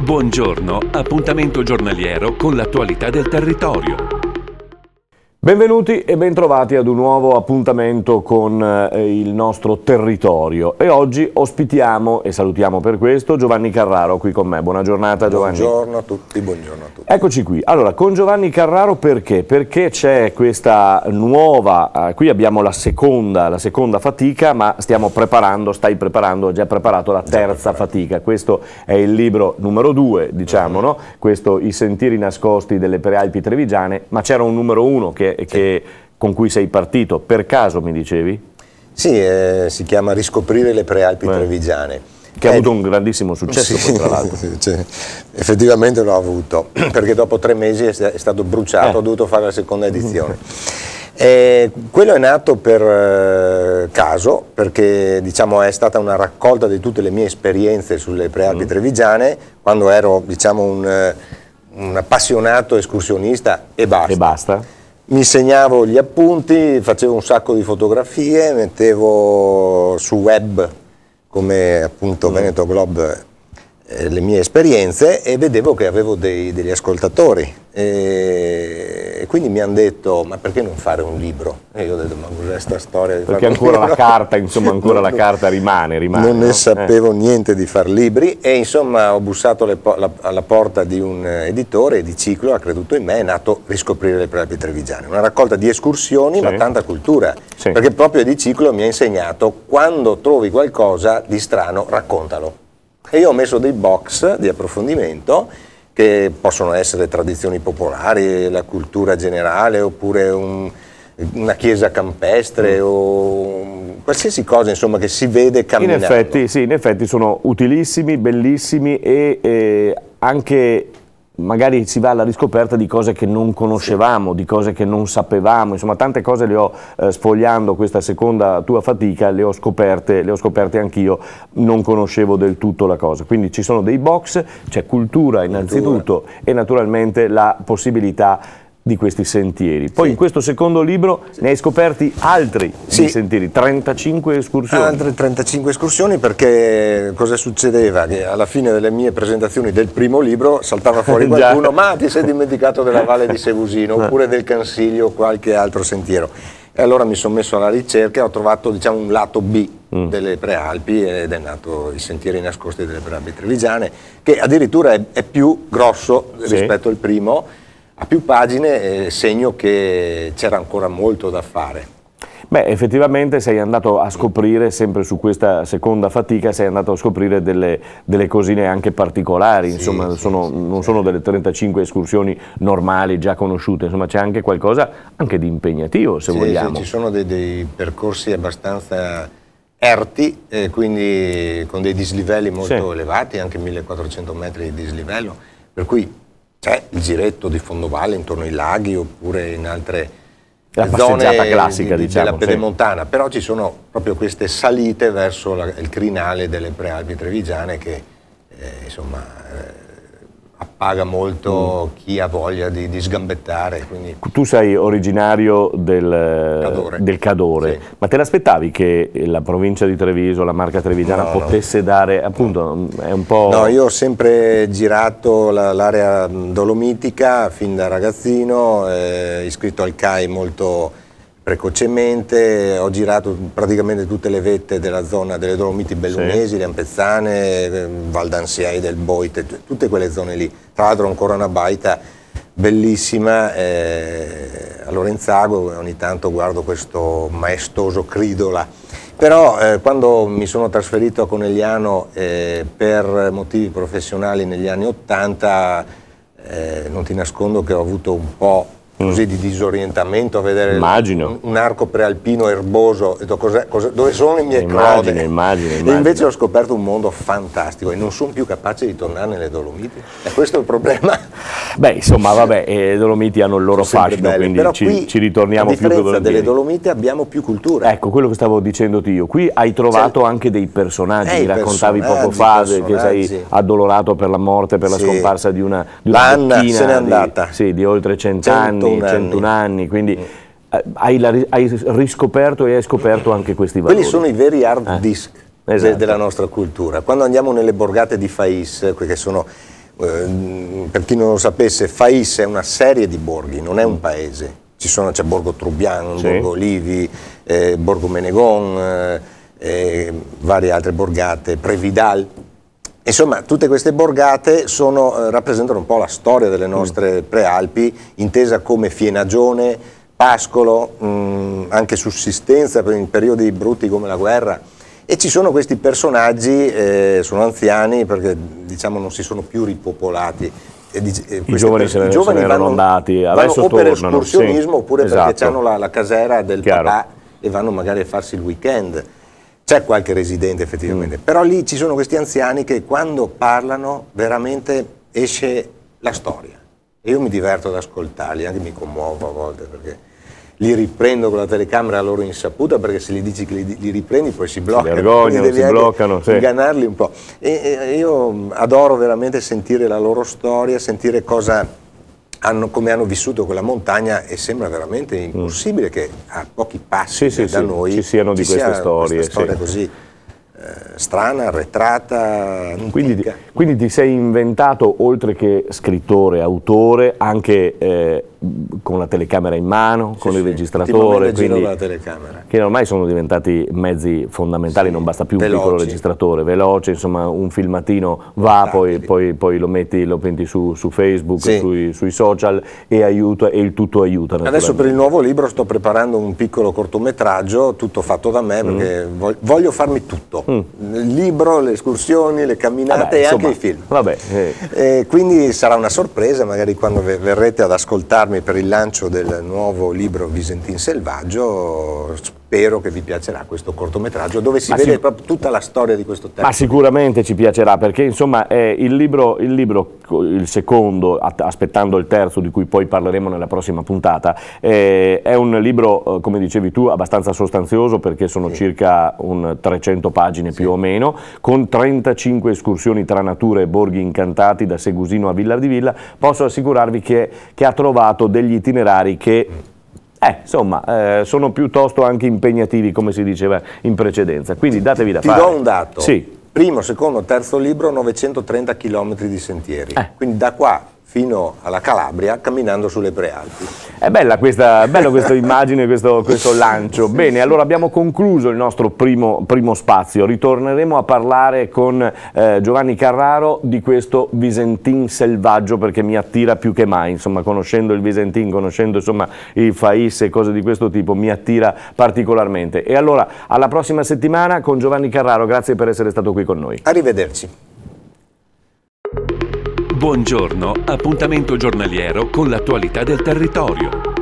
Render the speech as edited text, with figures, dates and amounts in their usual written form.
Buongiorno, appuntamento giornaliero con l'attualità del territorio. Benvenuti e bentrovati ad un nuovo appuntamento con il nostro territorio e oggi ospitiamo e salutiamo per questo Giovanni Carraro qui con me. Buona giornata Giovanni. Buongiorno a tutti, buongiorno a tutti. Eccoci qui. Allora, con Giovanni Carraro perché? Perché c'è questa nuova, qui abbiamo la seconda fatica, ma stai preparando, ho già preparato la terza fatica. Questo è il libro numero 2, diciamo, no? Questo I sentieri nascosti delle prealpi trevigiane, ma c'era un numero 1 con cui sei partito, per caso mi dicevi? Sì, si chiama Riscoprire le prealpi trevigiane. Che ha avuto un grandissimo successo, sì, poi, tra l'altro. Effettivamente l'ho avuto, perché dopo 3 mesi è stato bruciato, ho dovuto fare la seconda edizione. Quello è nato per caso, perché diciamo, è stata una raccolta di tutte le mie esperienze sulle prealpi trevigiane, quando ero diciamo, un appassionato escursionista e basta. Mi segnavo gli appunti, facevo un sacco di fotografie, mettevo su web, come appunto Veneto Globe, le mie esperienze e vedevo che avevo degli ascoltatori. E quindi mi hanno detto, ma perché non fare un libro? E io ho detto, ma cos'è sta storia? Perché ancora la carta, insomma, ancora la carta rimane. Non ne sapevo niente di far libri e insomma ho bussato alla porta di un editore di Ciclo, ha creduto in me, è nato Riscoprire le prealpi trevigiane. Una raccolta di escursioni, ma tanta cultura, perché proprio di Ciclo mi ha insegnato, quando trovi qualcosa di strano, raccontalo. E io ho messo dei box di approfondimento che possono essere tradizioni popolari, la cultura generale, oppure una chiesa campestre o qualsiasi cosa insomma che si vede camminando. In effetti sono utilissimi, bellissimi e anche magari si va alla riscoperta di cose che non conoscevamo, di cose che non sapevamo, insomma tante cose le ho sfogliando questa seconda tua fatica, le ho scoperte anch'io, non conoscevo del tutto la cosa. Quindi ci sono dei box, c'è cultura innanzitutto e naturalmente la possibilità di questi sentieri. Poi in questo secondo libro ne hai scoperti altri di sentieri, 35 escursioni. Altre 35 escursioni, perché cosa succedeva? Che alla fine delle mie presentazioni del primo libro saltava fuori qualcuno, ma ti sei dimenticato della Valle di Segusino, oppure del Cansiglio o qualche altro sentiero. E allora mi sono messo alla ricerca e ho trovato diciamo, un lato B delle prealpi ed è nato I sentieri nascosti delle prealpi trevigiane, che addirittura è più grosso rispetto al primo, a più pagine, segno che c'era ancora molto da fare. Beh, effettivamente sei andato a scoprire, sempre su questa seconda fatica, sei andato a scoprire delle cosine anche particolari, insomma, non sono delle 35 escursioni normali, già conosciute, insomma c'è anche qualcosa anche di impegnativo, se vogliamo. Sì, ci sono dei percorsi abbastanza erti, quindi con dei dislivelli molto elevati, anche 1400 metri di dislivello, per cui c'è il giretto di fondovalle intorno ai laghi oppure in altre zone classica, diciamo, della pedemontana, però ci sono proprio queste salite verso il crinale delle prealpi trevigiane che insomma appaga molto chi ha voglia di sgambettare. Quindi. Tu sei originario del Cadore, ma te l'aspettavi che la provincia di Treviso, la Marca Trevigiana potesse dare, appunto, è un po'... No, io ho sempre girato l'area dolomitica fin da ragazzino, iscritto al CAI molto precocemente, ho girato praticamente tutte le vette della zona delle Dolomiti Bellunesi, le Ampezzane, Val d'Ansiai, del Boite, tutte quelle zone lì. Tra l'altro ancora una baita bellissima a Lorenzago, ogni tanto guardo questo maestoso Cridola. Però quando mi sono trasferito a Conegliano per motivi professionali negli anni *80, non ti nascondo che ho avuto un po' così di disorientamento a vedere un arco prealpino erboso, ho detto, dove sono le mie crode? Immagino. E invece ho scoperto un mondo fantastico e non sono più capace di tornare nelle Dolomiti, e questo è il problema. Beh, insomma, vabbè, le Dolomiti hanno il loro fascino, quindi ci ritorniamo più che volentieri. A differenza delle Dolomiti abbiamo più cultura. Ecco, quello che stavo dicendo io, qui hai trovato anche dei personaggi, mi raccontavi poco fa che sei addolorato per la morte, per la scomparsa di una Anna se n'è andata. Di oltre 101 anni, quindi hai riscoperto e hai scoperto anche questi valori. Quelli sono i veri hard disk della nostra cultura. Quando andiamo nelle borgate di Fais, che sono Per chi non lo sapesse, Fais è una serie di borghi, non è un paese. C'è Borgo Trubiano, Sì. Borgo Olivi, Borgo Menegon, varie altre borgate, Previdal. Insomma, tutte queste borgate rappresentano un po' la storia delle nostre prealpi, intesa come fienagione, pascolo, anche sussistenza in periodi brutti come la guerra. E ci sono questi personaggi, sono anziani perché diciamo non si sono più ripopolati. I giovani se ne erano andati, adesso vanno o per tornano, escursionismo sì, oppure esatto. perché hanno la casera del Chiaro. papà e vanno magari a farsi il weekend. C'è qualche residente effettivamente, però lì ci sono questi anziani che quando parlano veramente esce la storia. E io mi diverto ad ascoltarli, anche mi commuovo a volte perché li riprendo con la telecamera a loro insaputa, perché se gli dici che li riprendi poi si bloccano, si vergognano, si bloccano, sì. ingannarli un po'. E io adoro veramente sentire la loro storia, sentire come hanno vissuto quella montagna, e sembra veramente impossibile che a pochi passi da noi ci siano di queste storie. Questa storia così strana, arretrata, antica. Quindi ti sei inventato, oltre che scrittore, autore, anche con la telecamera in mano, con il registratore, quindi la telecamera. Che ormai sono diventati mezzi fondamentali, non basta più un piccolo registratore, veloce, insomma un filmatino va, poi lo metti su Facebook, sui social e aiuta, e il tutto aiuta. Adesso per il nuovo libro sto preparando un piccolo cortometraggio, tutto fatto da me, perché voglio farmi tutto, il libro, le escursioni, le camminate e anche i film. Quindi sarà una sorpresa, magari quando verrete ad ascoltarmi per il lancio del nuovo libro Visentin Selvaggio. Spero che vi piacerà questo cortometraggio dove si vede proprio tutta la storia di questo terzo. Ma sicuramente ci piacerà, perché insomma il libro, il secondo, aspettando il terzo di cui poi parleremo nella prossima puntata, è un libro, come dicevi tu, abbastanza sostanzioso, perché sono circa 300 pagine più o meno, con 35 escursioni tra natura e borghi incantati da Segusino a Villa di Villa. Posso assicurarvi che ha trovato degli itinerari che sono piuttosto anche impegnativi, come si diceva in precedenza, quindi datevi da fare. Ti do un dato, sì. Primo, secondo, terzo libro, 930 km di sentieri, quindi da qua fino alla Calabria camminando sulle prealpi. È bella questa immagine, questo lancio. Bene, allora abbiamo concluso il nostro primo spazio, ritorneremo a parlare con Giovanni Carraro di questo Visentin selvaggio, perché mi attira più che mai, insomma, conoscendo il Visentin, conoscendo insomma i Fais e cose di questo tipo, mi attira particolarmente. E allora alla prossima settimana con Giovanni Carraro, grazie per essere stato qui con noi. Arrivederci. Buongiorno, appuntamento giornaliero con l'attualità del territorio.